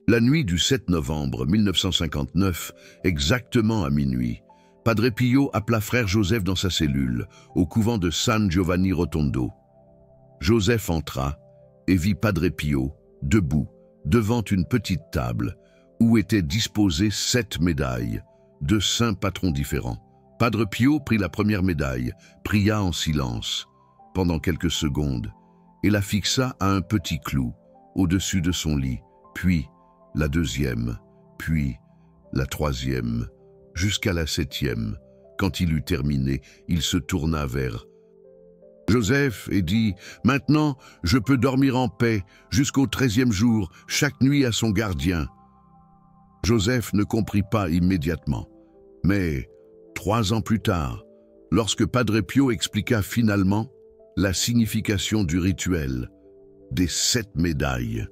La nuit du 7 novembre 1959, exactement à minuit, Padre Pio appela frère Joseph dans sa cellule, au couvent de San Giovanni Rotondo. Joseph entra et vit Padre Pio, debout, devant une petite table, où étaient disposées 7 médailles, de saints patrons différents. Padre Pio prit la première médaille, pria en silence, pendant quelques secondes, et la fixa à un petit clou, au-dessus de son lit, puis la deuxième, puis la troisième, jusqu'à la 7e. Quand il eut terminé, il se tourna vers Joseph et dit « Maintenant, je peux dormir en paix jusqu'au 13e jour, chaque nuit à son gardien. » Joseph ne comprit pas immédiatement, mais 3 ans plus tard, lorsque Padre Pio expliqua finalement la signification du rituel des 7 médailles,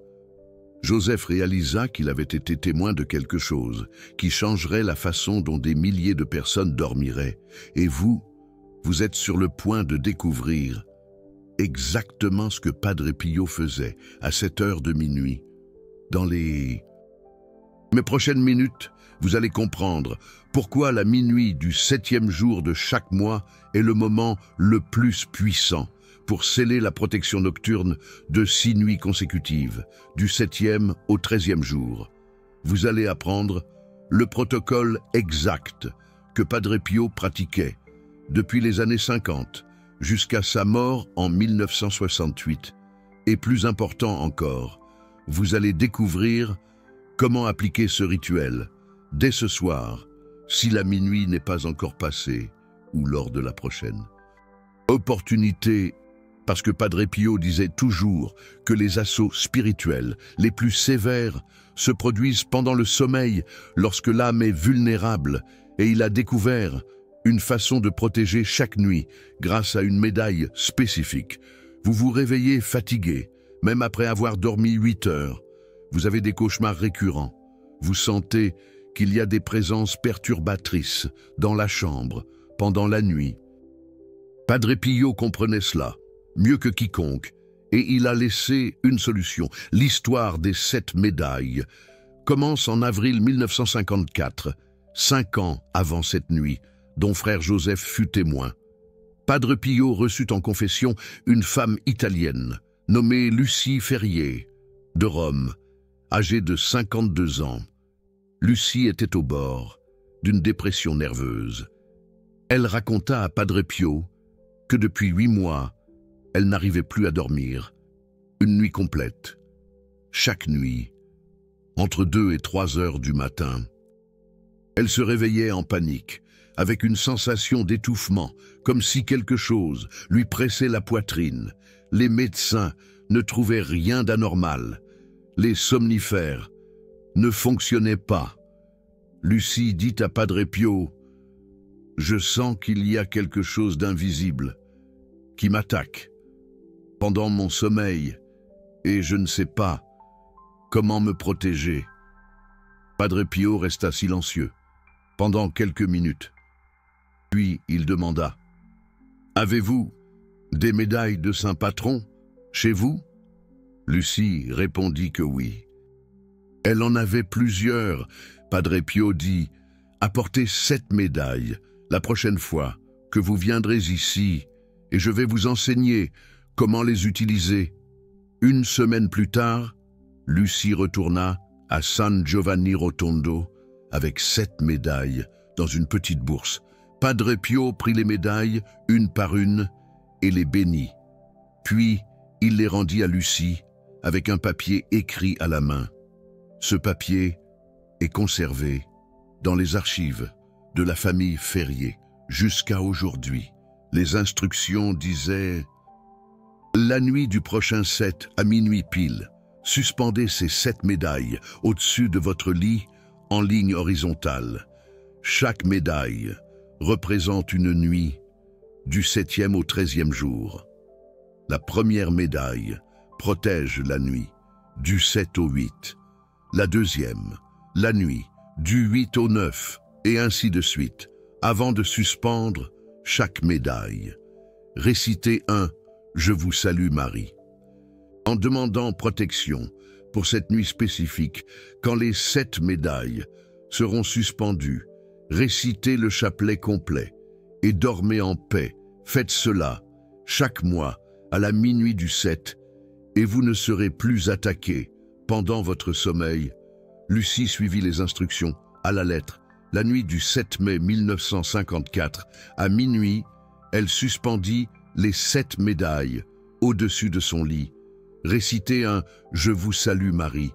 Joseph réalisa qu'il avait été témoin de quelque chose qui changerait la façon dont des milliers de personnes dormiraient. Et vous êtes sur le point de découvrir exactement ce que Padre Pio faisait à cette heure de minuit. Dans les prochaines minutes, vous allez comprendre pourquoi la minuit du 7e jour de chaque mois est le moment le plus puissant pour sceller la protection nocturne de 6 nuits consécutives, du 7e au 13e jour. Vous allez apprendre le protocole exact que Padre Pio pratiquait depuis les années 50 jusqu'à sa mort en 1968. Et plus important encore, vous allez découvrir comment appliquer ce rituel dès ce soir, si la minuit n'est pas encore passée, ou lors de la prochaine. Opportunité, parce que Padre Pio disait toujours que les assauts spirituels les plus sévères se produisent pendant le sommeil, lorsque l'âme est vulnérable, et il a découvert une façon de protéger chaque nuit grâce à une médaille spécifique. Vous vous réveillez fatigué, même après avoir dormi 8 heures. Vous avez des cauchemars récurrents. Vous sentez qu'il y a des présences perturbatrices dans la chambre pendant la nuit. Padre Pio comprenait cela mieux que quiconque, et il a laissé une solution. L'histoire des 7 médailles commence en avril 1954, 5 ans avant cette nuit, dont frère Joseph fut témoin. Padre Pio reçut en confession une femme italienne, nommée Lucie Ferrier, de Rome, âgée de 52 ans. Lucie était au bord d'une dépression nerveuse. Elle raconta à Padre Pio que depuis 8 mois, elle n'arrivait plus à dormir, une nuit complète, chaque nuit, entre 2 et 3 heures du matin. Elle se réveillait en panique, avec une sensation d'étouffement, comme si quelque chose lui pressait la poitrine. Les médecins ne trouvaient rien d'anormal. Les somnifères ne fonctionnaient pas. Lucie dit à Padre Pio « Je sens qu'il y a quelque chose d'invisible qui m'attaque pendant mon sommeil, et je ne sais pas comment me protéger. » Padre Pio resta silencieux pendant quelques minutes. Puis il demanda « Avez-vous des médailles de saint patron chez vous ?» Lucie répondit que oui. Elle en avait plusieurs. Padre Pio dit « Apportez 7 médailles la prochaine fois que vous viendrez ici, et je vais vous enseigner comment les utiliser. » Une semaine plus tard, Lucie retourna à San Giovanni Rotondo avec 7 médailles dans une petite bourse. Padre Pio prit les médailles une par une et les bénit. Puis, il les rendit à Lucie avec un papier écrit à la main. Ce papier est conservé dans les archives de la famille Ferrier jusqu'à aujourd'hui. Les instructions disaient « La nuit du prochain 7 à minuit pile, suspendez ces 7 médailles au-dessus de votre lit en ligne horizontale. Chaque médaille représente une nuit du 7e au 13e jour. La première médaille protège la nuit du 7 au 8. La deuxième, la nuit du 8 au 9, et ainsi de suite, avant de suspendre chaque médaille. Récitez un « Je vous salue Marie ». En demandant protection, pour cette nuit spécifique, quand les 7 médailles seront suspendues, récitez le chapelet complet et dormez en paix. Faites cela chaque mois à la minuit du 7 et vous ne serez plus attaqué pendant votre sommeil. Lucie suivit les instructions à la lettre. La nuit du 7 mai 1954, à minuit, elle suspendit les 7 médailles au-dessus de son lit. Récitez un « Je vous salue Marie »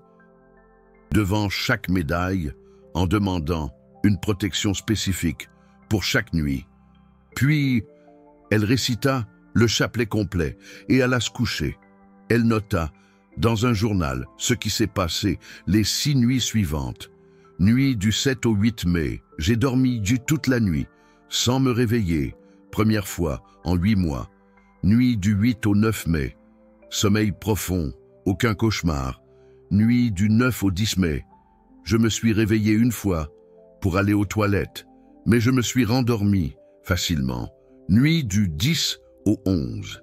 devant chaque médaille en demandant une protection spécifique pour chaque nuit. Puis, elle récita le chapelet complet et alla se coucher. Elle nota dans un journal ce qui s'est passé les 6 nuits suivantes. Nuit du 7 au 8 mai, j'ai dormi toute la nuit, sans me réveiller, première fois en 8 mois. Nuit du 8 au 9 mai, sommeil profond, aucun cauchemar. Nuit du 9 au 10 mai, je me suis réveillé une fois pour aller aux toilettes, mais je me suis rendormi facilement. Nuit du 10 au 11.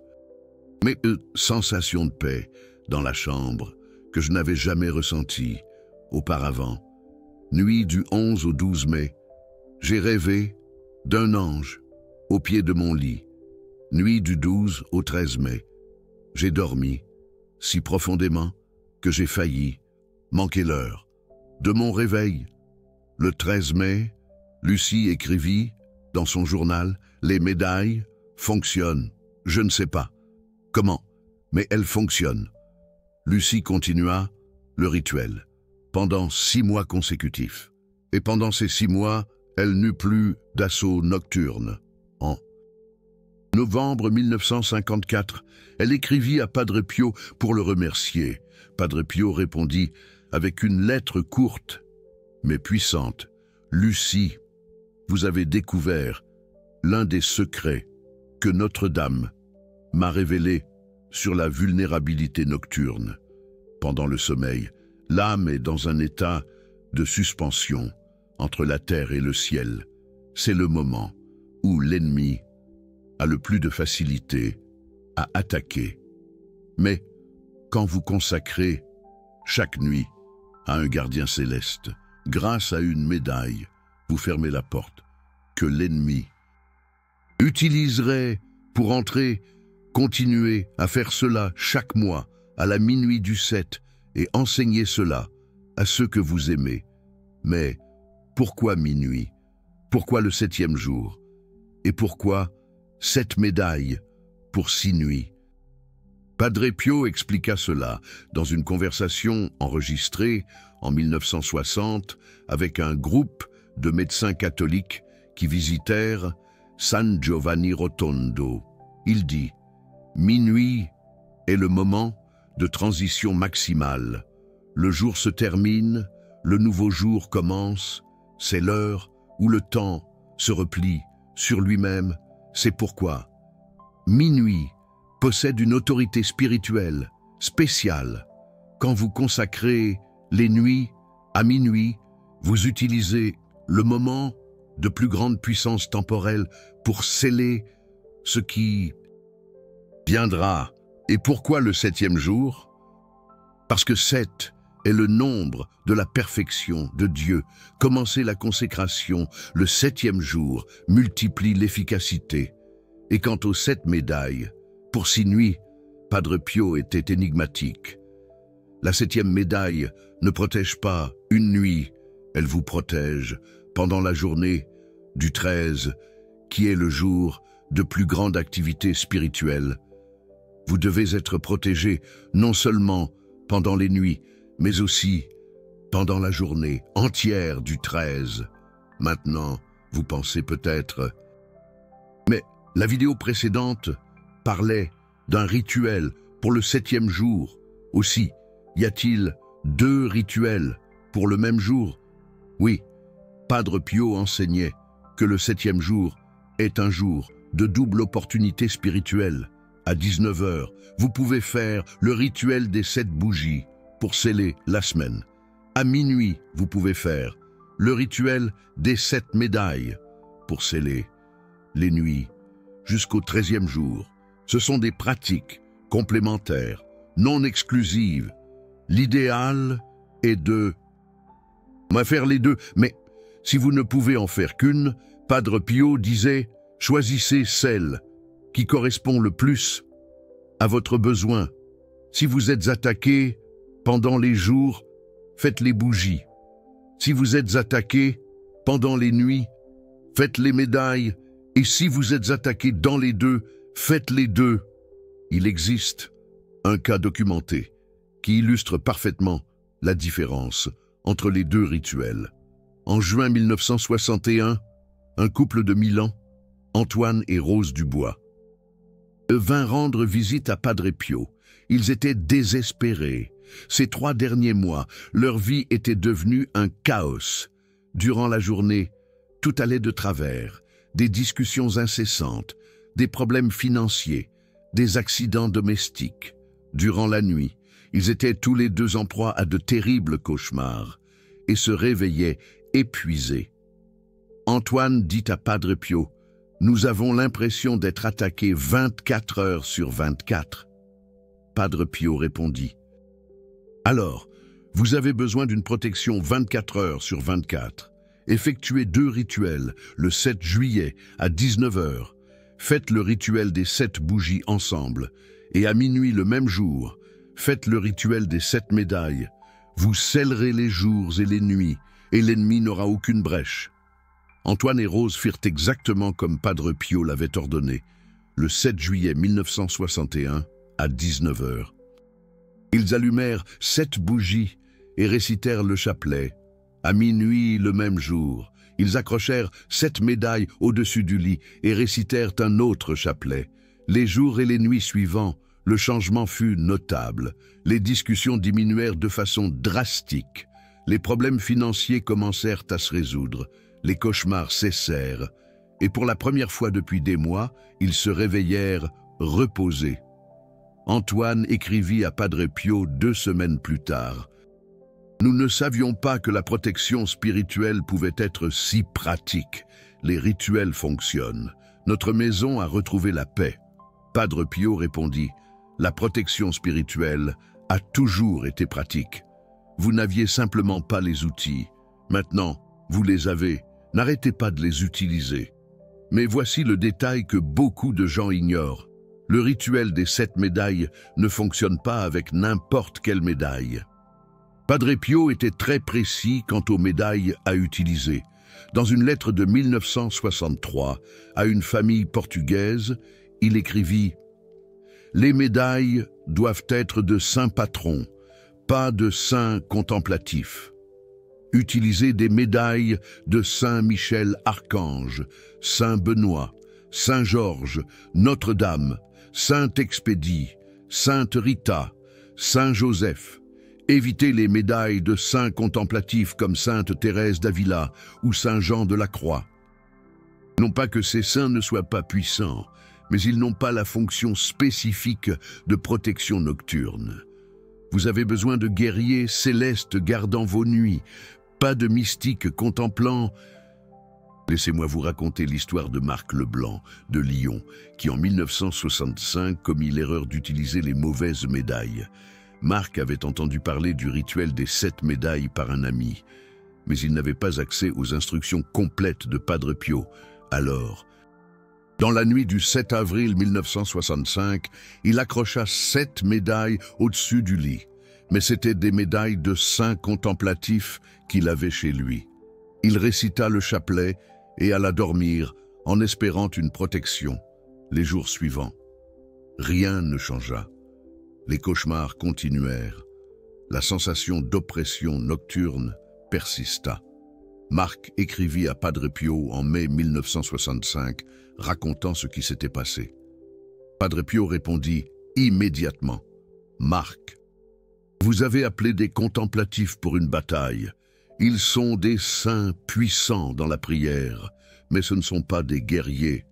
Mais sensation de paix dans la chambre que je n'avais jamais ressentie auparavant. Nuit du 11 au 12 mai, j'ai rêvé d'un ange au pied de mon lit. Nuit du 12 au 13 mai, j'ai dormi si profondément que j'ai failli manquer l'heure de mon réveil. Le 13 mai, Lucie écrivit dans son journal « Les médailles fonctionnent. Je ne sais pas comment, mais elles fonctionnent. » Lucie continua le rituel pendant 6 mois consécutifs. Et pendant ces 6 mois, elle n'eut plus d'assaut nocturne. En novembre 1954, elle écrivit à Padre Pio pour le remercier. Padre Pio répondit avec une lettre courte mais puissante. « Lucie, vous avez découvert l'un des secrets que Notre-Dame m'a révélé sur la vulnérabilité nocturne. Pendant le sommeil, l'âme est dans un état de suspension entre la terre et le ciel. C'est le moment où l'ennemi a le plus de facilité à attaquer. Mais quand vous consacrez chaque nuit à un gardien céleste, grâce à une médaille, vous fermez la porte que l'ennemi utiliserait pour entrer. Continuez à faire cela chaque mois à la minuit du 7 et enseignez cela à ceux que vous aimez. Mais pourquoi minuit? Pourquoi le 7e jour? Et pourquoi 7 médailles pour 6 nuits? Padre Pio expliqua cela dans une conversation enregistrée en 1960 avec un groupe de médecins catholiques qui visitèrent San Giovanni Rotondo. Il dit « Minuit est le moment de transition maximale. Le jour se termine, le nouveau jour commence. C'est l'heure où le temps se replie sur lui-même. C'est pourquoi minuit possède une autorité spirituelle spéciale. Quand vous consacrez les nuits à minuit, vous utilisez le moment de plus grande puissance temporelle pour sceller ce qui viendra. Et pourquoi le 7e jour? Parce que 7 est le nombre de la perfection de Dieu. Commencer la consécration le 7e jour multiplie l'efficacité. Et quant aux 7 médailles, pour 6 nuits, Padre Pio était énigmatique. La 7e médaille ne protège pas une nuit, elle vous protège pendant la journée du 13, qui est le jour de plus grande activité spirituelle. Vous devez être protégé non seulement pendant les nuits, mais aussi pendant la journée entière du 13. Maintenant, vous pensez peut-être... Mais la vidéo précédente parlait d'un rituel pour le 7e jour. Aussi, y a-t-il 2 rituels pour le même jour? Oui, Padre Pio enseignait que le 7e jour est un jour de double opportunité spirituelle. À 19 h, vous pouvez faire le rituel des 7 bougies pour sceller la semaine. À minuit, vous pouvez faire le rituel des 7 médailles pour sceller les nuits jusqu'au 13e jour. Ce sont des pratiques complémentaires, non exclusives, L'idéal est de... On va faire les deux, mais si vous ne pouvez en faire qu'une, Padre Pio disait « Choisissez celle qui correspond le plus à votre besoin. Si vous êtes attaqué pendant les jours, faites les bougies. Si vous êtes attaqué pendant les nuits, faites les médailles. Et si vous êtes attaqué dans les deux, faites les deux. » Il existe un cas documenté qui illustre parfaitement la différence entre les deux rituels. En juin 1961, un couple de Milan, Antoine et Rose Dubois, vint rendre visite à Padre Pio. Ils étaient désespérés. Ces 3 derniers mois, leur vie était devenue un chaos. Durant la journée, tout allait de travers. Des discussions incessantes, des problèmes financiers, des accidents domestiques. Durant la nuit, ils étaient tous les deux en proie à de terribles cauchemars et se réveillaient épuisés. Antoine dit à Padre Pio, « Nous avons l'impression d'être attaqués 24 heures sur 24. » Padre Pio répondit, « Alors, vous avez besoin d'une protection 24 heures sur 24. Effectuez 2 rituels le 7 juillet à 19 heures. Faites le rituel des 7 bougies ensemble. Et à minuit le même jour, faites le rituel des 7 médailles. Vous scellerez les jours et les nuits, et l'ennemi n'aura aucune brèche. » Antoine et Rose firent exactement comme Padre Pio l'avait ordonné, le 7 juillet 1961 à 19 heures. Ils allumèrent 7 bougies et récitèrent le chapelet. À minuit le même jour, ils accrochèrent 7 médailles au-dessus du lit et récitèrent un autre chapelet. Les jours et les nuits suivants, le changement fut notable. Les discussions diminuèrent de façon drastique. Les problèmes financiers commencèrent à se résoudre. Les cauchemars cessèrent. Et pour la première fois depuis des mois, ils se réveillèrent reposés. Antoine écrivit à Padre Pio 2 semaines plus tard. « Nous ne savions pas que la protection spirituelle pouvait être si pratique. Les rituels fonctionnent. Notre maison a retrouvé la paix. » Padre Pio répondit, « La protection spirituelle a toujours été pratique. Vous n'aviez simplement pas les outils. Maintenant, vous les avez. N'arrêtez pas de les utiliser. » Mais voici le détail que beaucoup de gens ignorent. Le rituel des 7 médailles ne fonctionne pas avec n'importe quelle médaille. Padre Pio était très précis quant aux médailles à utiliser. Dans une lettre de 1963 à une famille portugaise, il écrivit « Les médailles doivent être de saints patrons, pas de saints contemplatifs. Utilisez des médailles de Saint Michel Archange, Saint Benoît, Saint Georges, Notre-Dame, Sainte Expédie, Sainte Rita, Saint Joseph. Évitez les médailles de saints contemplatifs comme Sainte Thérèse d'Avila ou Saint Jean de la Croix. Non pas que ces saints ne soient pas puissants, mais ils n'ont pas la fonction spécifique de protection nocturne. Vous avez besoin de guerriers célestes gardant vos nuits, pas de mystiques contemplant... » Laissez-moi vous raconter l'histoire de Marc Leblanc, de Lyon, qui en 1965 commit l'erreur d'utiliser les mauvaises médailles. Marc avait entendu parler du rituel des 7 médailles par un ami, mais il n'avait pas accès aux instructions complètes de Padre Pio. Alors, dans la nuit du 7 avril 1965, il accrocha 7 médailles au-dessus du lit, mais c'étaient des médailles de saints contemplatifs qu'il avait chez lui. Il récita le chapelet et alla dormir en espérant une protection. Les jours suivants, rien ne changea. Les cauchemars continuèrent. La sensation d'oppression nocturne persista. Marc écrivit à Padre Pio en mai 1965, racontant ce qui s'était passé. Padre Pio répondit immédiatement, « Marc, vous avez appelé des contemplatifs pour une bataille. Ils sont des saints puissants dans la prière, mais ce ne sont pas des guerriers.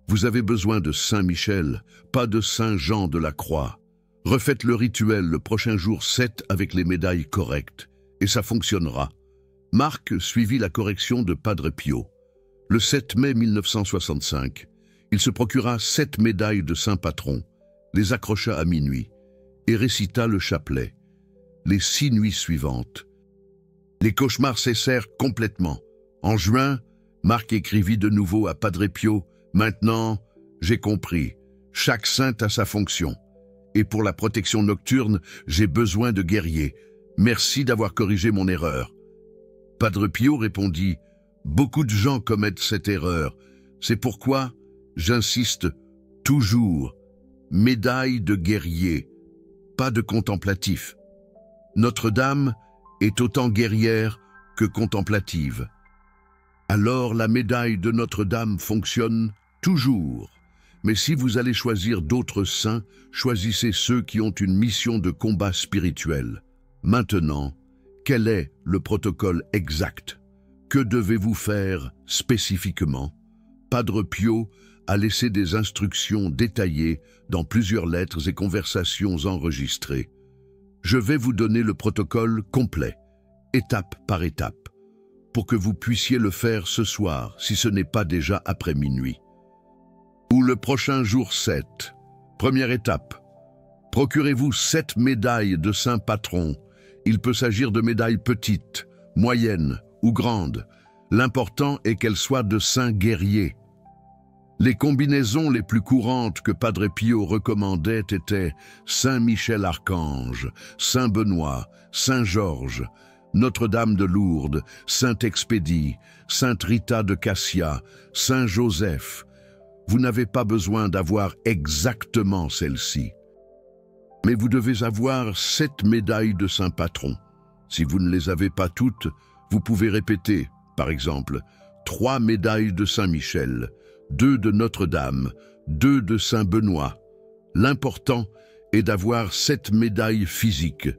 Vous avez besoin de Saint Michel, pas de Saint Jean de la Croix. Refaites le rituel le prochain jour 7 avec les médailles correctes, et ça fonctionnera. » Marc suivit la correction de Padre Pio. Le 7 mai 1965, il se procura 7 médailles de saint patron, les accrocha à minuit et récita le chapelet. les 6 nuits suivantes. Les cauchemars cessèrent complètement. En juin, Marc écrivit de nouveau à Padre Pio, « Maintenant, j'ai compris, chaque saint a sa fonction. Et pour la protection nocturne, j'ai besoin de guerriers. Merci d'avoir corrigé mon erreur. » Padre Pio répondit, « Beaucoup de gens commettent cette erreur. C'est pourquoi j'insiste toujours. Médaille de guerrier, pas de contemplatif. Notre-Dame est autant guerrière que contemplative. Alors la médaille de Notre-Dame fonctionne toujours. Mais si vous allez choisir d'autres saints, choisissez ceux qui ont une mission de combat spirituel. Maintenant, quel est le protocole exact? Que devez-vous faire spécifiquement? Padre Pio a laissé des instructions détaillées dans plusieurs lettres et conversations enregistrées. Je vais vous donner le protocole complet, étape par étape, pour que vous puissiez le faire ce soir, si ce n'est pas déjà après minuit. Ou le prochain jour 7. Première étape. Procurez-vous 7 médailles de saint patron. Il peut s'agir de médailles petites, moyennes ou grandes. L'important est qu'elles soient de saints guerriers. Les combinaisons les plus courantes que Padre Pio recommandait étaient Saint Michel Archange, Saint Benoît, Saint Georges, Notre-Dame de Lourdes, Saint Expédie, Sainte Rita de Cassia, Saint Joseph. Vous n'avez pas besoin d'avoir exactement celle-ci. Mais vous devez avoir 7 médailles de saint patron. Si vous ne les avez pas toutes, vous pouvez répéter, par exemple, 3 médailles de saint Michel, 2 de Notre-Dame, 2 de saint Benoît. L'important est d'avoir 7 médailles physiques.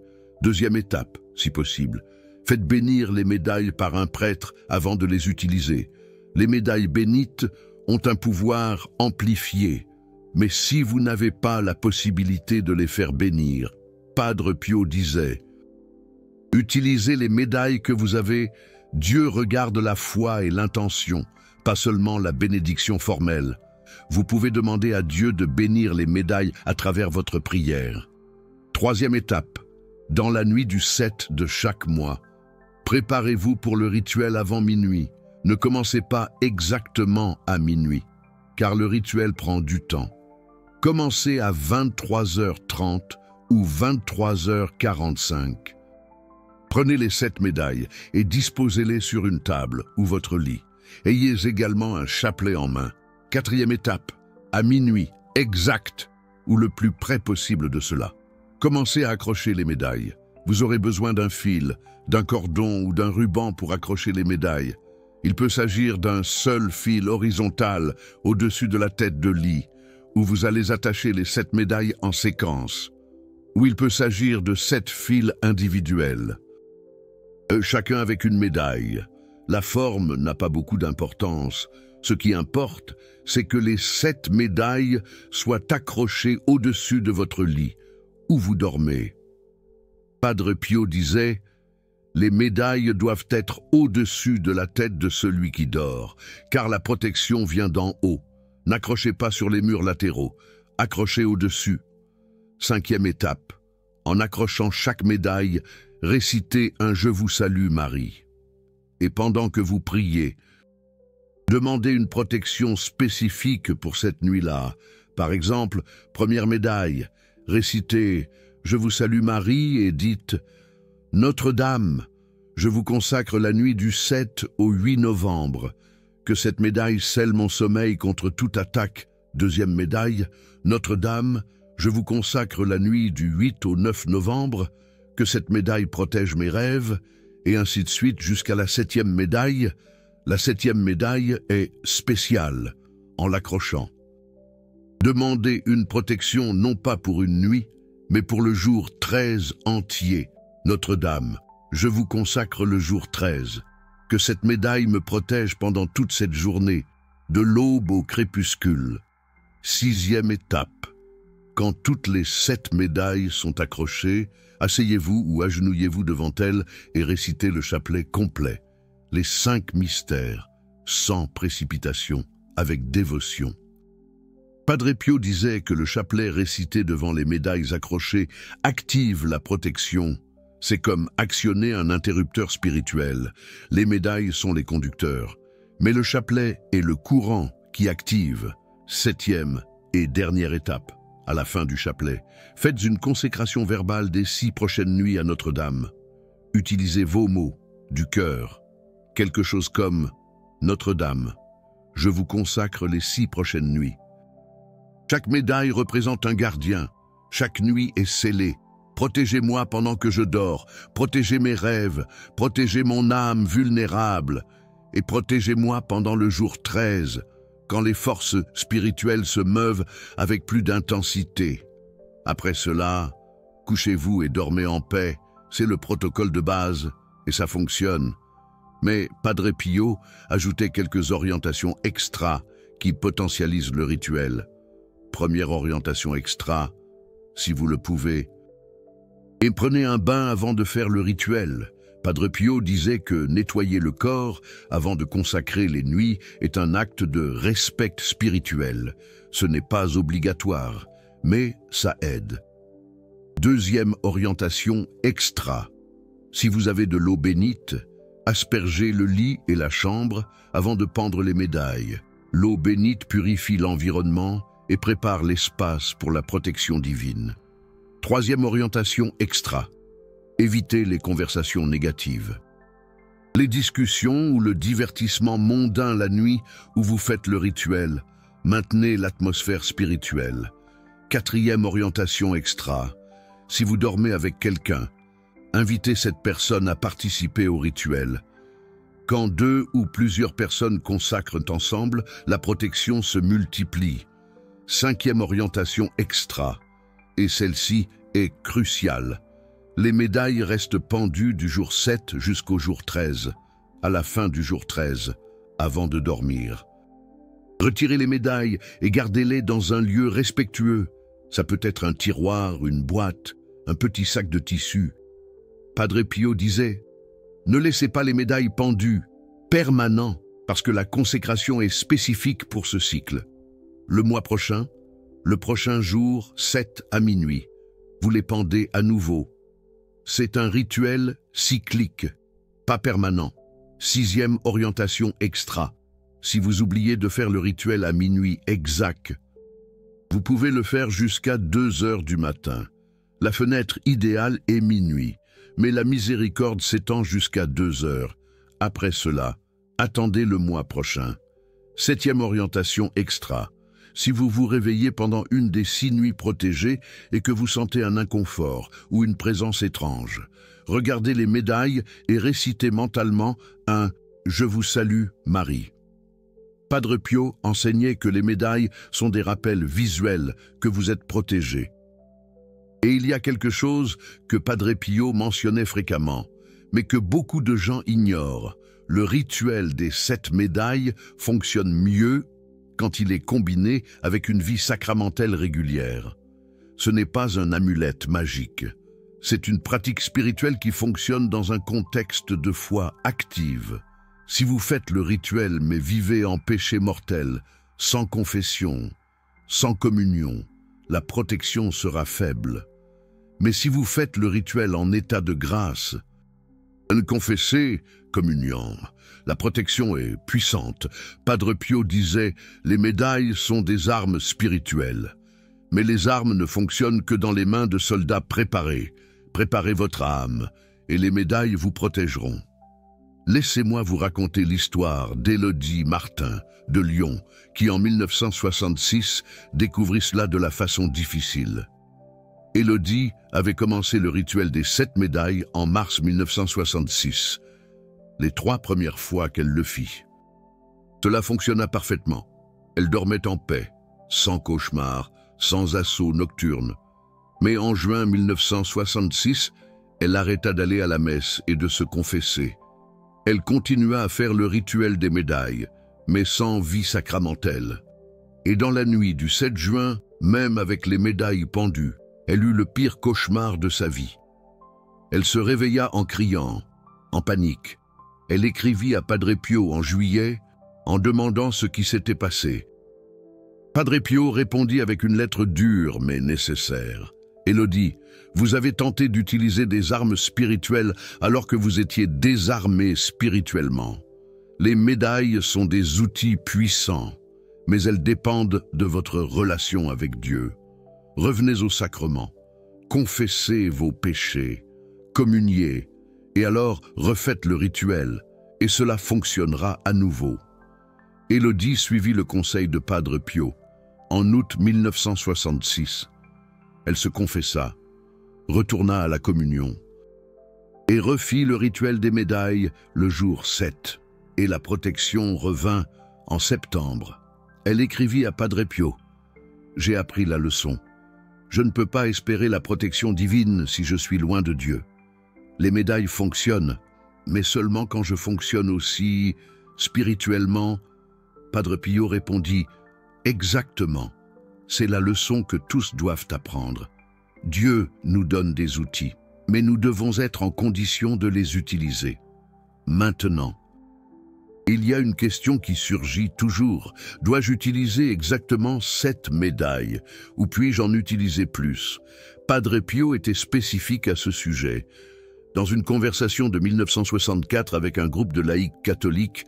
Deuxième étape, si possible. Faites bénir les médailles par un prêtre avant de les utiliser. Les médailles bénites ont un pouvoir amplifié. Mais si vous n'avez pas la possibilité de les faire bénir, Padre Pio disait, « Utilisez les médailles que vous avez, Dieu regarde la foi et l'intention, pas seulement la bénédiction formelle. Vous pouvez demander à Dieu de bénir les médailles à travers votre prière. » Troisième étape, dans la nuit du 7 de chaque mois, préparez-vous pour le rituel avant minuit. Ne commencez pas exactement à minuit, car le rituel prend du temps. Commencez à 23h30 ou 23h45. Prenez les 7 médailles et disposez-les sur une table ou votre lit. Ayez également un chapelet en main. Quatrième étape, à minuit, exact, ou le plus près possible de cela. Commencez à accrocher les médailles. Vous aurez besoin d'un fil, d'un cordon ou d'un ruban pour accrocher les médailles. Il peut s'agir d'un seul fil horizontal au-dessus de la tête de lit, où vous allez attacher les 7 médailles en séquence, ou il peut s'agir de 7 fils individuels. Chacun avec une médaille. La forme n'a pas beaucoup d'importance. Ce qui importe, c'est que les 7 médailles soient accrochées au-dessus de votre lit, où vous dormez. Padre Pio disait, « Les médailles doivent être au-dessus de la tête de celui qui dort, car la protection vient d'en haut. N'accrochez pas sur les murs latéraux, accrochez au-dessus. » Cinquième étape, en accrochant chaque médaille, récitez un « Je vous salue Marie ». Et pendant que vous priez, demandez une protection spécifique pour cette nuit-là. Par exemple, première médaille, récitez « Je vous salue Marie » et dites « Notre-Dame, je vous consacre la nuit du 7 au 8 novembre. Que cette médaille scelle mon sommeil contre toute attaque. » Deuxième médaille, Notre-Dame, je vous consacre la nuit du 8 au 9 novembre. Que cette médaille protège mes rêves. Et ainsi de suite jusqu'à la 7e médaille. La 7e médaille est spéciale, en l'accrochant. Demandez une protection non pas pour une nuit, mais pour le jour 13 entier. Notre-Dame, je vous consacre le jour 13. Que cette médaille me protège pendant toute cette journée, de l'aube au crépuscule. 6e étape. Quand toutes les 7 médailles sont accrochées, asseyez-vous ou agenouillez-vous devant elles et récitez le chapelet complet. Les 5 mystères, sans précipitation, avec dévotion. Padre Pio disait que le chapelet récité devant les médailles accrochées active la protection. C'est comme actionner un interrupteur spirituel. Les médailles sont les conducteurs. Mais le chapelet est le courant qui active. 7e et dernière étape, à la fin du chapelet. Faites une consécration verbale des 6 prochaines nuits à Notre-Dame. Utilisez vos mots, du cœur. Quelque chose comme « Notre-Dame, je vous consacre les 6 prochaines nuits ». Chaque médaille représente un gardien. Chaque nuit est scellée. Protégez-moi pendant que je dors, protégez mes rêves, protégez mon âme vulnérable, et protégez-moi pendant le jour 13, quand les forces spirituelles se meuvent avec plus d'intensité. Après cela, couchez-vous et dormez en paix, c'est le protocole de base, et ça fonctionne. Mais Padre Pio ajoutait quelques orientations extra qui potentialisent le rituel. Première orientation extra, si vous le pouvez, et prenez un bain avant de faire le rituel. Padre Pio disait que nettoyer le corps avant de consacrer les nuits est un acte de respect spirituel. Ce n'est pas obligatoire, mais ça aide. Deuxième orientation extra. Si vous avez de l'eau bénite, aspergez le lit et la chambre avant de pendre les médailles. L'eau bénite purifie l'environnement et prépare l'espace pour la protection divine. Troisième orientation extra. Évitez les conversations négatives. Les discussions ou le divertissement mondain la nuit où vous faites le rituel. Maintenez l'atmosphère spirituelle. Quatrième orientation extra. Si vous dormez avec quelqu'un, invitez cette personne à participer au rituel. Quand 2 ou plusieurs personnes consacrent ensemble, la protection se multiplie. Cinquième orientation extra. Et celle-ci est cruciale. Les médailles restent pendues du jour 7 jusqu'au jour 13, à la fin du jour 13, avant de dormir. Retirez les médailles et gardez-les dans un lieu respectueux. Ça peut être un tiroir, une boîte, un petit sac de tissu. Padre Pio disait « Ne laissez pas les médailles pendues, permanent, parce que la consécration est spécifique pour ce cycle. Le mois prochain, le prochain jour, 7 à minuit, vous les pendez à nouveau. C'est un rituel cyclique, pas permanent. 6e orientation extra. Si vous oubliez de faire le rituel à minuit exact, vous pouvez le faire jusqu'à 2 heures du matin. La fenêtre idéale est minuit, mais la miséricorde s'étend jusqu'à 2 heures. Après cela, attendez le mois prochain. 7e orientation extra. Si vous vous réveillez pendant une des 6 nuits protégées et que vous sentez un inconfort ou une présence étrange, regardez les médailles et récitez mentalement un « Je vous salue, Marie ». Padre Pio enseignait que les médailles sont des rappels visuels que vous êtes protégés. Et il y a quelque chose que Padre Pio mentionnait fréquemment, mais que beaucoup de gens ignorent. Le rituel des 7 médailles fonctionne mieux quand il est combiné avec une vie sacramentelle régulière. Ce n'est pas un amulette magique. C'est une pratique spirituelle qui fonctionne dans un contexte de foi active. Si vous faites le rituel mais vivez en péché mortel, sans confession, sans communion, la protection sera faible. Mais si vous faites le rituel en état de grâce, confessez, communion, la protection est puissante. Padre Pio disait « Les médailles sont des armes spirituelles. Mais les armes ne fonctionnent que dans les mains de soldats préparés. Préparez votre âme, et les médailles vous protégeront. » Laissez-moi vous raconter l'histoire d'Élodie Martin, de Lyon, qui en 1966 découvrit cela de la façon difficile. Élodie avait commencé le rituel des 7 médailles en mars 1966, les 3 premières fois qu'elle le fit. Cela fonctionna parfaitement. Elle dormait en paix, sans cauchemar, sans assauts nocturnes. Mais en juin 1966, elle arrêta d'aller à la messe et de se confesser. Elle continua à faire le rituel des médailles, mais sans vie sacramentelle. Et dans la nuit du 7 juin, même avec les médailles pendues, elle eut le pire cauchemar de sa vie. Elle se réveilla en criant, en panique. Elle écrivit à Padre Pio en juillet, en demandant ce qui s'était passé. Padre Pio répondit avec une lettre dure mais nécessaire. Élodie, vous avez tenté d'utiliser des armes spirituelles alors que vous étiez désarmé spirituellement. Les médailles sont des outils puissants, mais elles dépendent de votre relation avec Dieu. Revenez au sacrement, confessez vos péchés, communiez, et alors refaites le rituel, et cela fonctionnera à nouveau. Élodie suivit le conseil de Padre Pio. En août 1966, elle se confessa, retourna à la communion et refit le rituel des médailles le jour 7. Et la protection revint en septembre. Elle écrivit à Padre Pio: « J'ai appris la leçon. Je ne peux pas espérer la protection divine si je suis loin de Dieu. Les médailles fonctionnent, mais seulement quand je fonctionne aussi spirituellement. » Padre Pio répondit: « Exactement. C'est la leçon que tous doivent apprendre. Dieu nous donne des outils, mais nous devons être en condition de les utiliser. Maintenant, il y a une question qui surgit toujours. Dois-je utiliser exactement 7 médailles, ou puis-je en utiliser plus? Padre Pio était spécifique à ce sujet. Dans une conversation de 1964 avec un groupe de laïcs catholiques,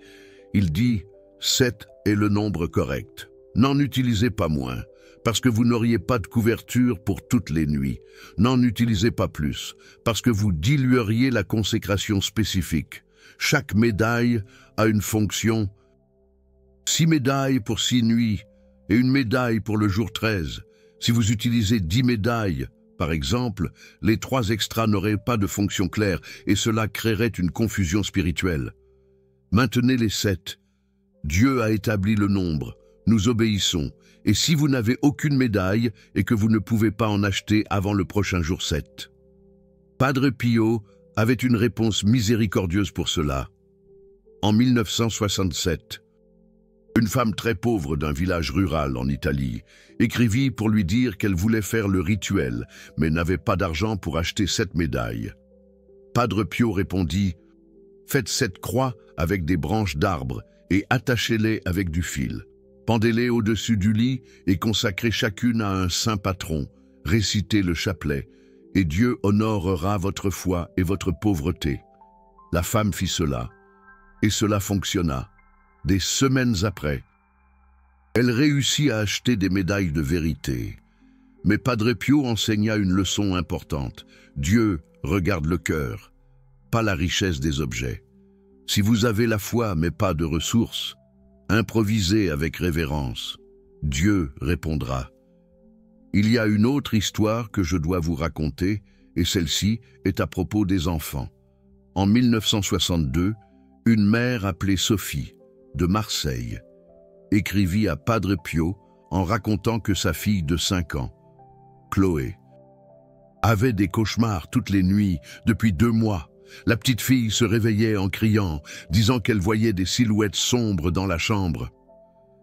il dit « 7 est le nombre correct. N'en utilisez pas moins, parce que vous n'auriez pas de couverture pour toutes les nuits. N'en utilisez pas plus, parce que vous dilueriez la consécration spécifique. Chaque médaille a une fonction. 6 médailles pour 6 nuits et une médaille pour le jour 13. Si vous utilisez 10 médailles, par exemple, les 3 extras n'auraient pas de fonction claire et cela créerait une confusion spirituelle. Maintenez les 7. Dieu a établi le nombre. Nous obéissons. Et si vous n'avez aucune médaille et que vous ne pouvez pas en acheter avant le prochain jour 7. Padre Pio avait une réponse miséricordieuse pour cela. En 1967, une femme très pauvre d'un village rural en Italie écrivit pour lui dire qu'elle voulait faire le rituel, mais n'avait pas d'argent pour acheter 7 médailles. Padre Pio répondit: « Faites 7 croix avec des branches d'arbres et attachez-les avec du fil. Pendez-les au-dessus du lit et consacrez chacune à un saint patron. Récitez le chapelet, et Dieu honorera votre foi et votre pauvreté. » La femme fit cela, et cela fonctionna. Des semaines après, elle réussit à acheter des médailles de vérité. Mais Padre Pio enseigna une leçon importante. Dieu regarde le cœur, pas la richesse des objets. Si vous avez la foi mais pas de ressources, improvisez avec révérence. Dieu répondra. Il y a une autre histoire que je dois vous raconter, et celle-ci est à propos des enfants. En 1962, une mère appelée Sophie, de Marseille, écrivit à Padre Pio en racontant que sa fille de 5 ans, Chloé, avait des cauchemars toutes les nuits depuis 2 mois. La petite fille se réveillait en criant, disant qu'elle voyait des silhouettes sombres dans la chambre.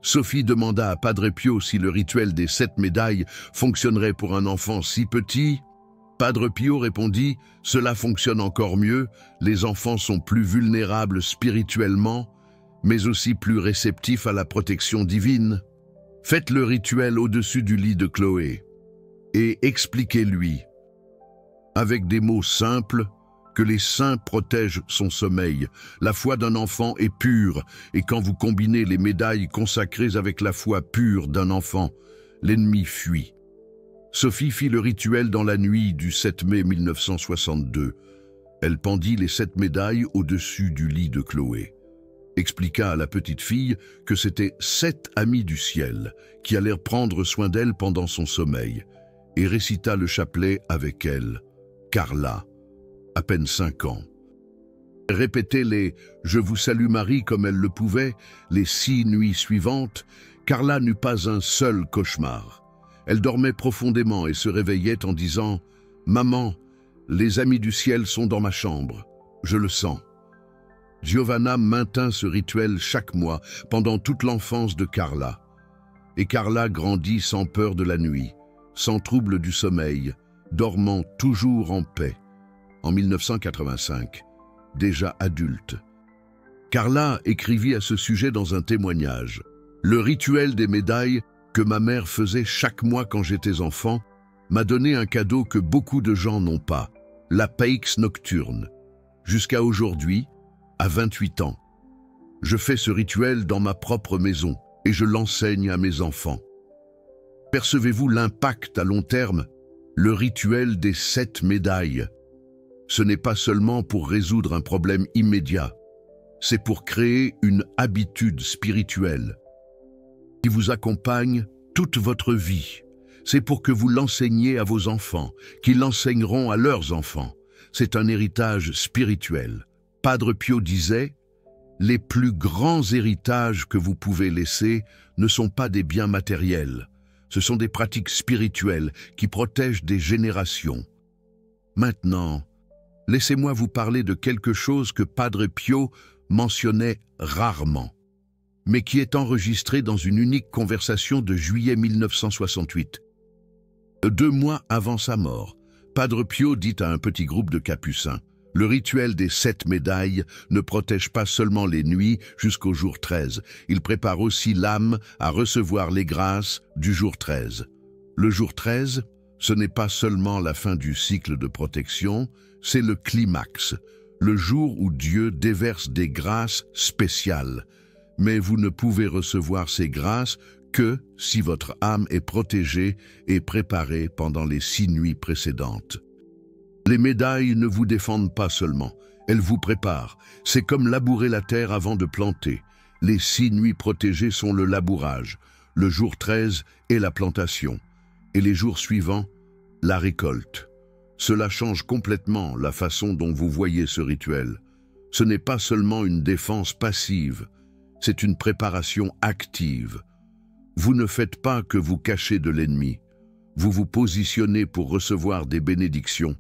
Sophie demanda à Padre Pio si le rituel des 7 médailles fonctionnerait pour un enfant si petit. Padre Pio répondit: « Cela fonctionne encore mieux, les enfants sont plus vulnérables spirituellement, mais aussi plus réceptifs à la protection divine. Faites le rituel au-dessus du lit de Chloé et expliquez-lui, avec des mots simples, que les saints protègent son sommeil. La foi d'un enfant est pure, et quand vous combinez les médailles consacrées avec la foi pure d'un enfant, l'ennemi fuit. » Sophie fit le rituel dans la nuit du 7 mai 1962. Elle pendit les 7 médailles au-dessus du lit de Chloé. Expliqua à la petite fille que c'était 7 amis du ciel qui allèrent prendre soin d'elle pendant son sommeil, et récita le chapelet avec elle. Carla, à peine 5 ans. Répétait les « Je vous salue Marie » comme elle le pouvait, les 6 nuits suivantes. Carla n'eut pas un seul cauchemar. Elle dormait profondément et se réveillait en disant « Maman, les amis du ciel sont dans ma chambre, je le sens. » Giovanna maintint ce rituel chaque mois pendant toute l'enfance de Carla. Et Carla grandit sans peur de la nuit, sans trouble du sommeil, dormant toujours en paix. En 1985, déjà adulte, Carla écrivit à ce sujet dans un témoignage. « Le rituel des médailles que ma mère faisait chaque mois quand j'étais enfant m'a donné un cadeau que beaucoup de gens n'ont pas, la Paix nocturne. Jusqu'à aujourd'hui, à 28 ans, je fais ce rituel dans ma propre maison et je l'enseigne à mes enfants. Percevez-vous l'impact à long terme? Le rituel des 7 médailles. Ce n'est pas seulement pour résoudre un problème immédiat, c'est pour créer une habitude spirituelle qui vous accompagne toute votre vie. C'est pour que vous l'enseigniez à vos enfants, qui l'enseigneront à leurs enfants. C'est un héritage spirituel. Padre Pio disait, « Les plus grands héritages que vous pouvez laisser ne sont pas des biens matériels. Ce sont des pratiques spirituelles qui protègent des générations. » Maintenant, laissez-moi vous parler de quelque chose que Padre Pio mentionnait rarement, mais qui est enregistré dans une unique conversation de juillet 1968. 2 mois avant sa mort, Padre Pio dit à un petit groupe de capucins, « Le rituel des 7 médailles ne protège pas seulement les nuits jusqu'au jour 13, il prépare aussi l'âme à recevoir les grâces du jour 13. Le jour 13, ce n'est pas seulement la fin du cycle de protection, c'est le climax, le jour où Dieu déverse des grâces spéciales. Mais vous ne pouvez recevoir ces grâces que si votre âme est protégée et préparée pendant les 6 nuits précédentes. Les médailles ne vous défendent pas seulement, elles vous préparent. C'est comme labourer la terre avant de planter. Les 6 nuits protégées sont le labourage, le jour 13 est la plantation, et les jours suivants, la récolte. Cela change complètement la façon dont vous voyez ce rituel. Ce n'est pas seulement une défense passive, c'est une préparation active. Vous ne faites pas que vous cacher de l'ennemi. Vous vous positionnez pour recevoir des bénédictions.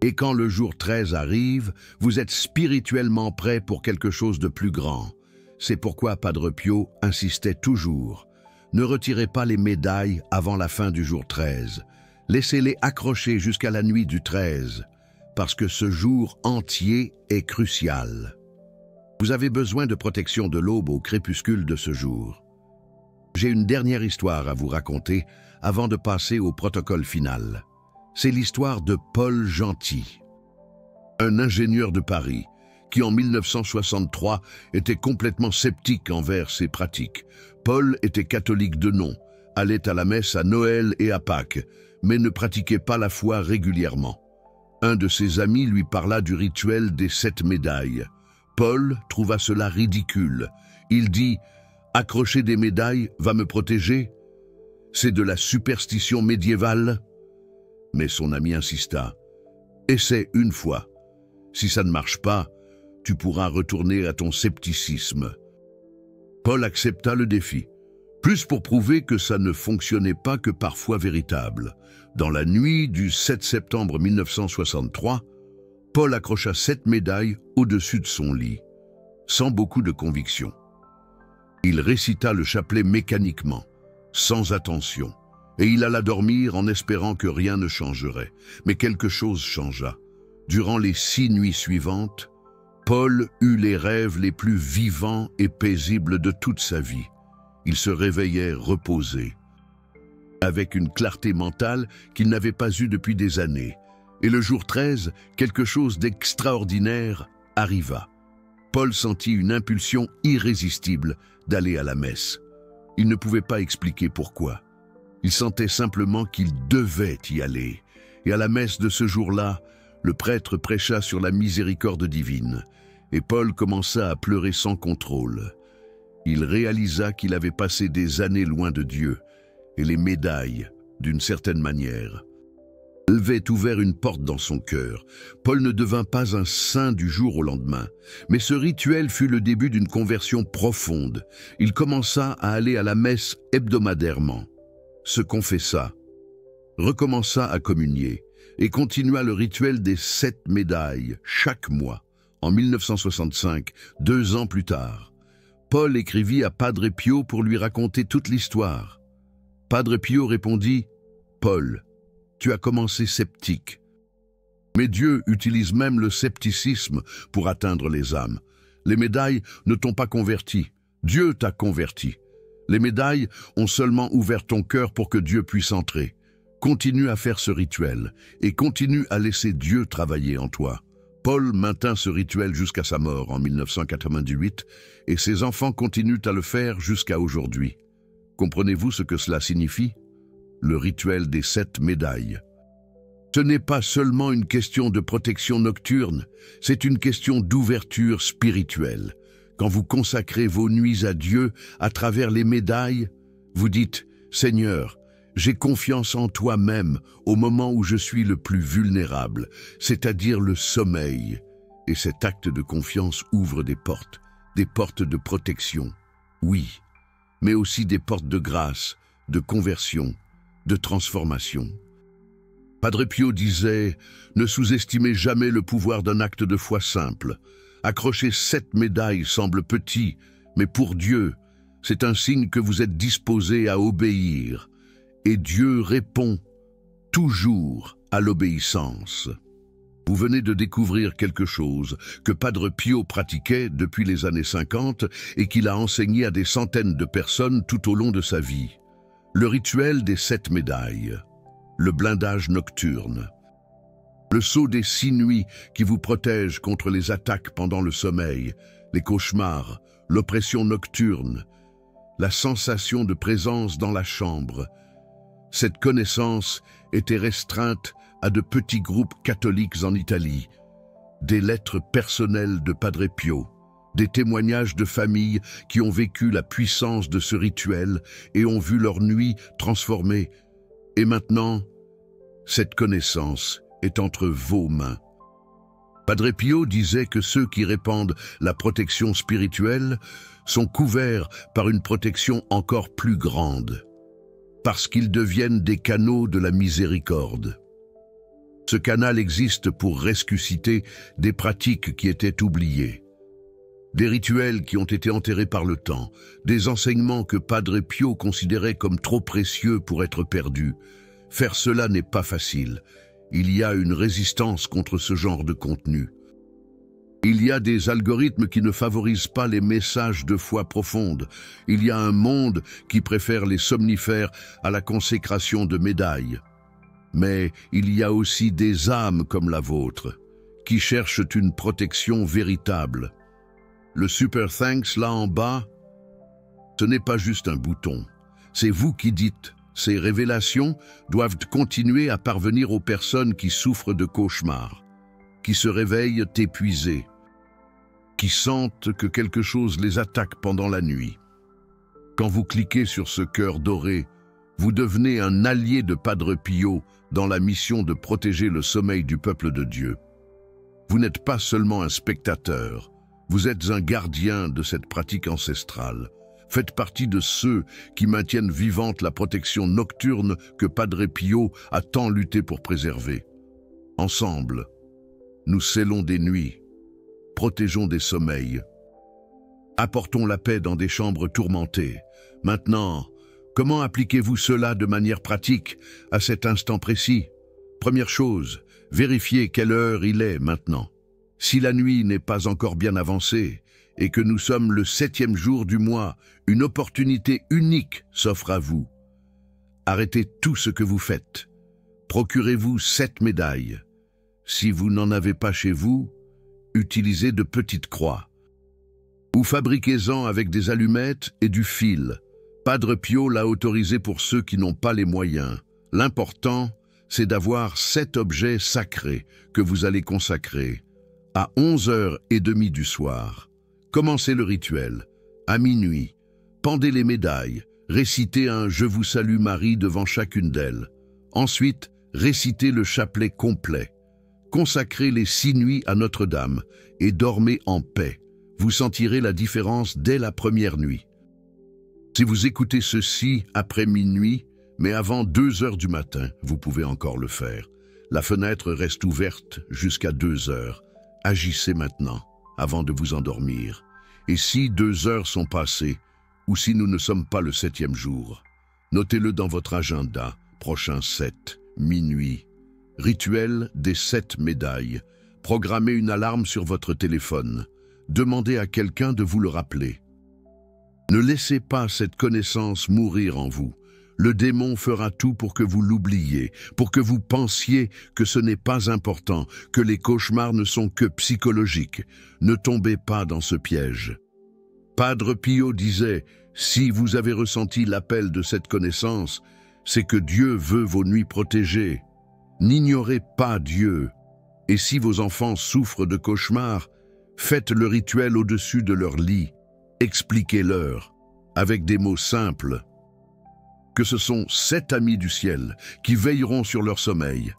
Et quand le jour 13 arrive, vous êtes spirituellement prêt pour quelque chose de plus grand. C'est pourquoi Padre Pio insistait toujours. Ne retirez pas les médailles avant la fin du jour 13. Laissez-les accrocher jusqu'à la nuit du 13, parce que ce jour entier est crucial. Vous avez besoin de protection de l'aube au crépuscule de ce jour. J'ai une dernière histoire à vous raconter avant de passer au protocole final. C'est l'histoire de Paul Gentil, un ingénieur de Paris qui en 1963 était complètement sceptique envers ces pratiques. Paul était catholique de nom, allait à la messe à Noël et à Pâques, mais ne pratiquait pas la foi régulièrement. Un de ses amis lui parla du rituel des 7 médailles. Paul trouva cela ridicule. Il dit « Accrocher des médailles va me protéger? C'est de la superstition médiévale ?» Mais son ami insista. « Essaie une fois. Si ça ne marche pas, tu pourras retourner à ton scepticisme. » Paul accepta le défi, plus pour prouver que ça ne fonctionnait pas que par foi véritable. Dans la nuit du 7 septembre 1963, Paul accrocha 7 médailles au-dessus de son lit, sans beaucoup de conviction. Il récita le chapelet mécaniquement, sans attention, et il alla dormir en espérant que rien ne changerait. Mais quelque chose changea. Durant les 6 nuits suivantes, Paul eut les rêves les plus vivants et paisibles de toute sa vie. Il se réveillait reposé, avec une clarté mentale qu'il n'avait pas eue depuis des années. Et le jour 13, quelque chose d'extraordinaire arriva. Paul sentit une impulsion irrésistible d'aller à la messe. Il ne pouvait pas expliquer pourquoi. Il sentait simplement qu'il devait y aller. Et à la messe de ce jour-là, le prêtre prêcha sur la miséricorde divine. Et Paul commença à pleurer sans contrôle. Il réalisa qu'il avait passé des années loin de Dieu, et les médailles, d'une certaine manière, avaient ouvert une porte dans son cœur. Paul ne devint pas un saint du jour au lendemain, mais ce rituel fut le début d'une conversion profonde. Il commença à aller à la messe hebdomadairement, se confessa, recommença à communier et continua le rituel des 7 médailles chaque mois. En 1965, 2 ans plus tard, Paul écrivit à Padre Pio pour lui raconter toute l'histoire. Padre Pio répondit « Paul, tu as commencé sceptique. Mais Dieu utilise même le scepticisme pour atteindre les âmes. Les médailles ne t'ont pas converti, Dieu t'a converti. Les médailles ont seulement ouvert ton cœur pour que Dieu puisse entrer. Continue à faire ce rituel et continue à laisser Dieu travailler en toi. Paul maintint ce rituel jusqu'à sa mort en 1998 et ses enfants continuent à le faire jusqu'à aujourd'hui. Comprenez-vous ce que cela signifie? Le rituel des 7 médailles. Ce n'est pas seulement une question de protection nocturne, c'est une question d'ouverture spirituelle. Quand vous consacrez vos nuits à Dieu à travers les médailles, vous dites « Seigneur, j'ai confiance en toi-même au moment où je suis le plus vulnérable, c'est-à-dire le sommeil. » Et cet acte de confiance ouvre des portes de protection, oui, mais aussi des portes de grâce, de conversion, de transformation. Padre Pio disait « Ne sous-estimez jamais le pouvoir d'un acte de foi simple. Accrocher 7 médailles semble petit, mais pour Dieu, c'est un signe que vous êtes disposé à obéir. Et Dieu répond toujours à l'obéissance. » Vous venez de découvrir quelque chose que Padre Pio pratiquait depuis les années 50 et qu'il a enseigné à des centaines de personnes tout au long de sa vie. Le rituel des 7 médailles, le blindage nocturne, le sceau des 6 nuits qui vous protège contre les attaques pendant le sommeil, les cauchemars, l'oppression nocturne, la sensation de présence dans la chambre. Cette connaissance était restreinte à de petits groupes catholiques en Italie, des lettres personnelles de Padre Pio, des témoignages de familles qui ont vécu la puissance de ce rituel et ont vu leur nuit transformée. Et maintenant, cette connaissance est entre vos mains. Padre Pio disait que ceux qui répandent la protection spirituelle sont couverts par une protection encore plus grande, parce qu'ils deviennent des canaux de la miséricorde. Ce canal existe pour ressusciter des pratiques qui étaient oubliées, des rituels qui ont été enterrés par le temps, des enseignements que Padre Pio considérait comme trop précieux pour être perdus. Faire cela n'est pas facile. Il y a une résistance contre ce genre de contenu. Il y a des algorithmes qui ne favorisent pas les messages de foi profonde. Il y a un monde qui préfère les somnifères à la consécration de médailles. Mais il y a aussi des âmes comme la vôtre, qui cherchent une protection véritable. Le Super Thanks là en bas, ce n'est pas juste un bouton. C'est vous qui dites. Ces révélations doivent continuer à parvenir aux personnes qui souffrent de cauchemars, qui se réveillent épuisées, qui sentent que quelque chose les attaque pendant la nuit. Quand vous cliquez sur ce cœur doré, vous devenez un allié de Padre Pio dans la mission de protéger le sommeil du peuple de Dieu. Vous n'êtes pas seulement un spectateur, vous êtes un gardien de cette pratique ancestrale. Faites partie de ceux qui maintiennent vivante la protection nocturne que Padre Pio a tant lutté pour préserver. Ensemble, nous scellons des nuits, protégeons des sommeils, apportons la paix dans des chambres tourmentées. Maintenant, comment appliquez-vous cela de manière pratique à cet instant précis? Première chose, vérifiez quelle heure il est maintenant. Si la nuit n'est pas encore bien avancée et que nous sommes le 7e jour du mois, une opportunité unique s'offre à vous. Arrêtez tout ce que vous faites. Procurez-vous 7 médailles. Si vous n'en avez pas chez vous, utilisez de petites croix. Ou fabriquez-en avec des allumettes et du fil. Padre Pio l'a autorisé pour ceux qui n'ont pas les moyens. L'important, c'est d'avoir 7 objets sacrés que vous allez consacrer. À 11h30 du soir, commencez le rituel. À minuit, pendez les médailles, récitez un « Je vous salue Marie » devant chacune d'elles. Ensuite, récitez le chapelet complet. Consacrez les 6 nuits à Notre-Dame et dormez en paix. Vous sentirez la différence dès la première nuit. Si vous écoutez ceci après minuit, mais avant 2h du matin, vous pouvez encore le faire. La fenêtre reste ouverte jusqu'à 2h. Agissez maintenant, avant de vous endormir. Et si 2 heures sont passées, ou si nous ne sommes pas le 7e jour, notez-le dans votre agenda, prochain 7, minuit. Rituel des 7 médailles. Programmez une alarme sur votre téléphone. Demandez à quelqu'un de vous le rappeler. Ne laissez pas cette connaissance mourir en vous. Le démon fera tout pour que vous l'oubliez, pour que vous pensiez que ce n'est pas important, que les cauchemars ne sont que psychologiques. Ne tombez pas dans ce piège. Padre Pio disait, si vous avez ressenti l'appel de cette connaissance, c'est que Dieu veut vos nuits protégées. N'ignorez pas Dieu. Et si vos enfants souffrent de cauchemars, faites le rituel au-dessus de leur lit. Expliquez-leur, avec des mots simples, que ce sont 7 amis du ciel qui veilleront sur leur sommeil.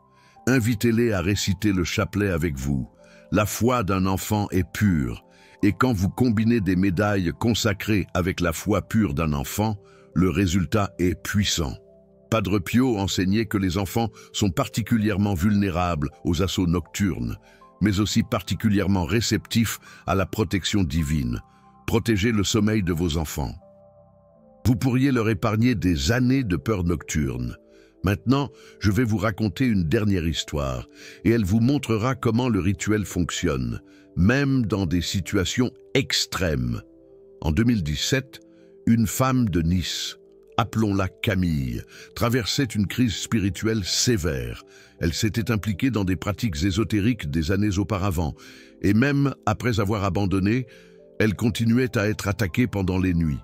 Invitez-les à réciter le chapelet avec vous. La foi d'un enfant est pure, et quand vous combinez des médailles consacrées avec la foi pure d'un enfant, le résultat est puissant. Padre Pio enseignait que les enfants sont particulièrement vulnérables aux assauts nocturnes, mais aussi particulièrement réceptifs à la protection divine. Protégez le sommeil de vos enfants. Vous pourriez leur épargner des années de peur nocturne. Maintenant, je vais vous raconter une dernière histoire, et elle vous montrera comment le rituel fonctionne, même dans des situations extrêmes. En 2017, une femme de Nice, appelons-la Camille, traversait une crise spirituelle sévère. Elle s'était impliquée dans des pratiques ésotériques des années auparavant, et même après avoir abandonné, elle continuait à être attaquée pendant les nuits.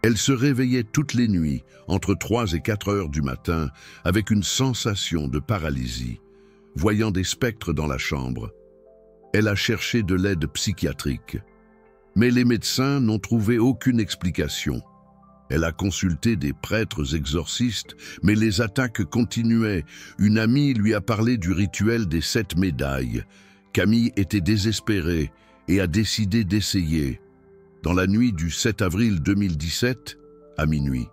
Elle se réveillait toutes les nuits, entre 3 et 4 heures du matin, avec une sensation de paralysie, voyant des spectres dans la chambre. Elle a cherché de l'aide psychiatrique, mais les médecins n'ont trouvé aucune explication. Elle a consulté des prêtres exorcistes, mais les attaques continuaient. Une amie lui a parlé du rituel des 7 médailles. Camille était désespérée et a décidé d'essayer. Dans la nuit du 7 avril 2017, à minuit,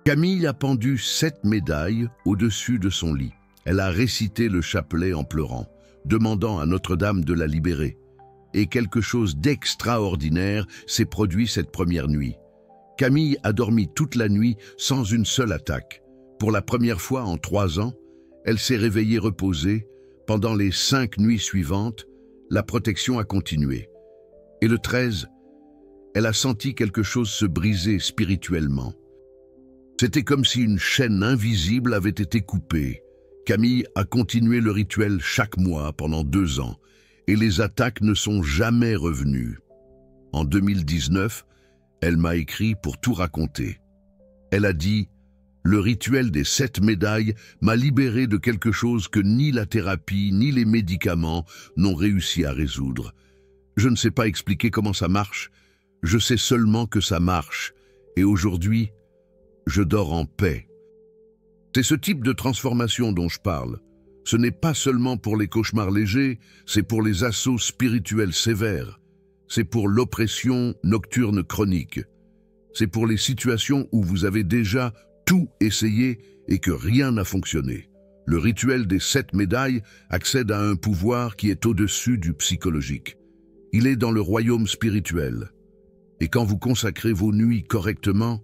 Camille a pendu 7 médailles au-dessus de son lit. Elle a récité le chapelet en pleurant, demandant à Notre-Dame de la libérer. Et quelque chose d'extraordinaire s'est produit cette première nuit. Camille a dormi toute la nuit sans une seule attaque. Pour la première fois en 3 ans, elle s'est réveillée reposée. Pendant les 5 nuits suivantes, la protection a continué. Et le 13, elle a senti quelque chose se briser spirituellement. C'était comme si une chaîne invisible avait été coupée. Camille a continué le rituel chaque mois pendant 2 ans, et les attaques ne sont jamais revenues. En 2019, elle m'a écrit pour tout raconter. Elle a dit « Le rituel des 7 médailles m'a libéré de quelque chose que ni la thérapie ni les médicaments n'ont réussi à résoudre. Je ne sais pas expliquer comment ça marche, je sais seulement que ça marche, et aujourd'hui, je dors en paix. » C'est ce type de transformation dont je parle. Ce n'est pas seulement pour les cauchemars légers, c'est pour les assauts spirituels sévères. C'est pour l'oppression nocturne chronique. C'est pour les situations où vous avez déjà tout essayé et que rien n'a fonctionné. Le rituel des 7 médailles accède à un pouvoir qui est au-dessus du psychologique. Il est dans le royaume spirituel. Et quand vous consacrez vos nuits correctement,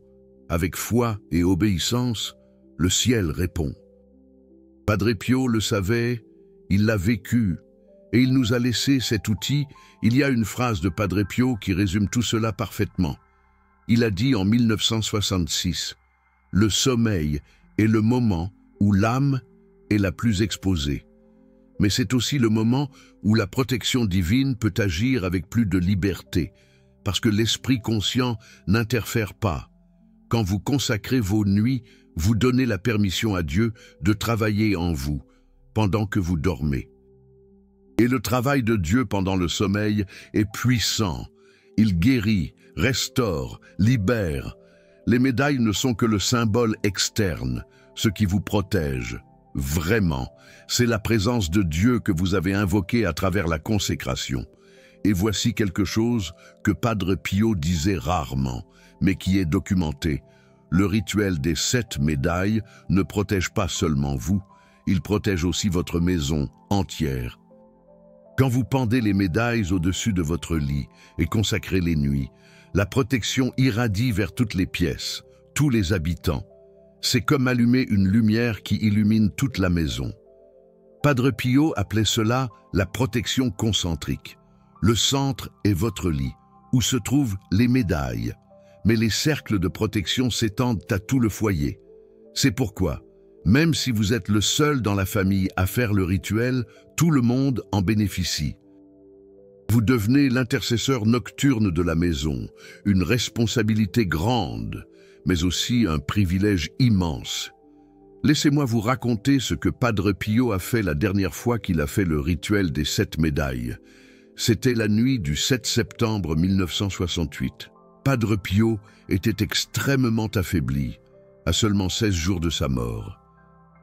avec foi et obéissance, le ciel répond. Padre Pio le savait, il l'a vécu, et il nous a laissé cet outil. Il y a une phrase de Padre Pio qui résume tout cela parfaitement. Il a dit en 1966, « Le sommeil est le moment où l'âme est la plus exposée. Mais c'est aussi le moment où la protection divine peut agir avec plus de liberté, parce que l'esprit conscient n'interfère pas. Quand vous consacrez vos nuits, vous donnez la permission à Dieu de travailler en vous pendant que vous dormez. Et le travail de Dieu pendant le sommeil est puissant. Il guérit, restaure, libère. Les médailles ne sont que le symbole externe, ce qui vous protège. Vraiment, c'est la présence de Dieu que vous avez invoquée à travers la consécration. Et voici quelque chose que Padre Pio disait rarement, mais qui est documenté. Le rituel des 7 médailles ne protège pas seulement vous, il protège aussi votre maison entière. Quand vous pendez les médailles au-dessus de votre lit et consacrez les nuits, la protection irradie vers toutes les pièces, tous les habitants. C'est comme allumer une lumière qui illumine toute la maison. Padre Pio appelait cela la protection concentrique. Le centre est votre lit, où se trouvent les médailles. mais les cercles de protection s'étendent à tout le foyer. C'est pourquoi, même si vous êtes le seul dans la famille à faire le rituel, tout le monde en bénéficie. Vous devenez l'intercesseur nocturne de la maison, une responsabilité grande, mais aussi un privilège immense. Laissez-moi vous raconter ce que Padre Pio a fait la dernière fois qu'il a fait le rituel des 7 médailles. C'était la nuit du 7 septembre 1968. Padre Pio était extrêmement affaibli, à seulement 16 jours de sa mort.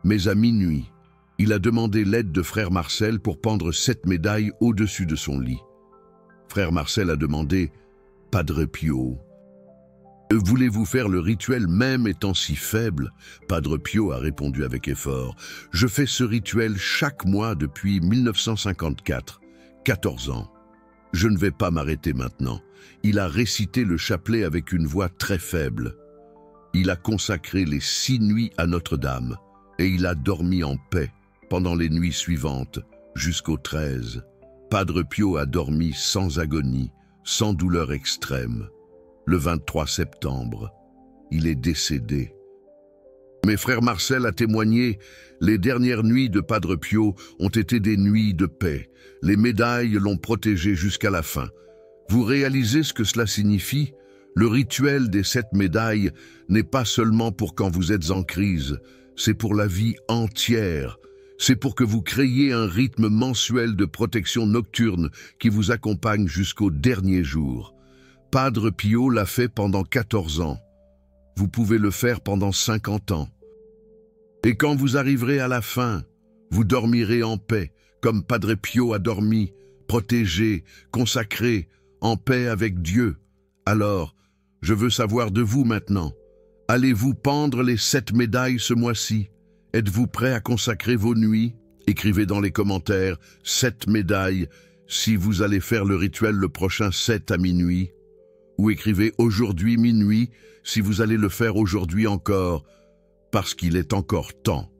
Mais à minuit, il a demandé l'aide de frère Marcel pour pendre 7 médailles au-dessus de son lit. Frère Marcel a demandé « Padre Pio, voulez-vous faire le rituel même étant si faible ?» Padre Pio a répondu avec effort « Je fais ce rituel chaque mois depuis 1954, 14 ans. Je ne vais pas m'arrêter maintenant. » Il a récité le chapelet avec une voix très faible. Il a consacré les 6 nuits à Notre-Dame et il a dormi en paix pendant les nuits suivantes jusqu'au 13. Padre Pio a dormi sans agonie, sans douleur extrême. Le 23 septembre, il est décédé. Mais frère Marcel a témoigné, les dernières nuits de Padre Pio ont été des nuits de paix. Les médailles l'ont protégé jusqu'à la fin. Vous réalisez ce que cela signifie? Le rituel des 7 médailles n'est pas seulement pour quand vous êtes en crise, c'est pour la vie entière. C'est pour que vous créiez un rythme mensuel de protection nocturne qui vous accompagne jusqu'au dernier jour. Padre Pio l'a fait pendant 14 ans. Vous pouvez le faire pendant 50 ans. Et quand vous arriverez à la fin, vous dormirez en paix, comme Padre Pio a dormi, protégé, consacré, en paix avec Dieu. Alors, je veux savoir de vous maintenant. Allez-vous pendre les 7 médailles ce mois-ci? Êtes-vous prêt à consacrer vos nuits? Écrivez dans les commentaires 7 médailles si vous allez faire le rituel le prochain 7 à minuit. Ou écrivez aujourd'hui minuit si vous allez le faire aujourd'hui encore, parce qu'il est encore temps.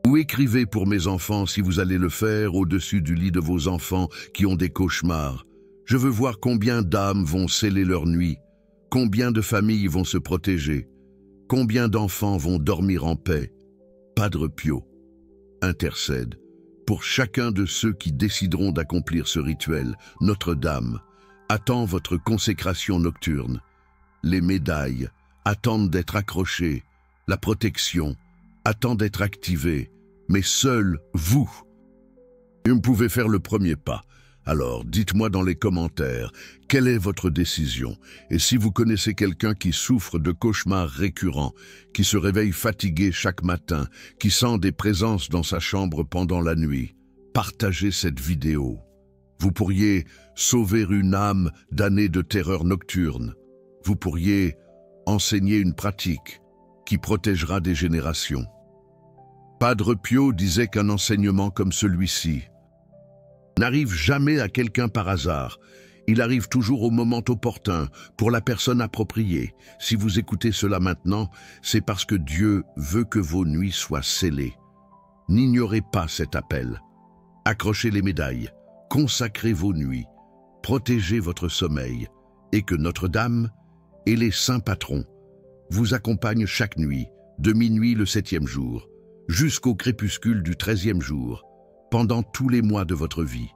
Ou écrivez pour mes enfants si vous allez le faire au-dessus du lit de vos enfants qui ont des cauchemars. Je veux voir combien d'âmes vont sceller leur nuit, combien de familles vont se protéger, combien d'enfants vont dormir en paix. Padre Pio intercède pour chacun de ceux qui décideront d'accomplir ce rituel. Notre-Dame attend votre consécration nocturne. Les médailles attendent d'être accrochées. La protection attend d'être activée. Mais seul vous pouvez faire le premier pas. Alors, dites-moi dans les commentaires, quelle est votre décision? Et si vous connaissez quelqu'un qui souffre de cauchemars récurrents, qui se réveille fatigué chaque matin, qui sent des présences dans sa chambre pendant la nuit, partagez cette vidéo. Vous pourriez sauver une âme d'années de terreur nocturne. Vous pourriez enseigner une pratique qui protégera des générations. Padre Pio disait qu'un enseignement comme celui-ci n'arrive jamais à quelqu'un par hasard. Il arrive toujours au moment opportun, pour la personne appropriée. Si vous écoutez cela maintenant, c'est parce que Dieu veut que vos nuits soient scellées. N'ignorez pas cet appel. Accrochez les médailles, consacrez vos nuits, protégez votre sommeil, et que Notre-Dame et les saints patrons vous accompagnent chaque nuit, de minuit le 7e jour, jusqu'au crépuscule du 13e jour, pendant tous les mois de votre vie.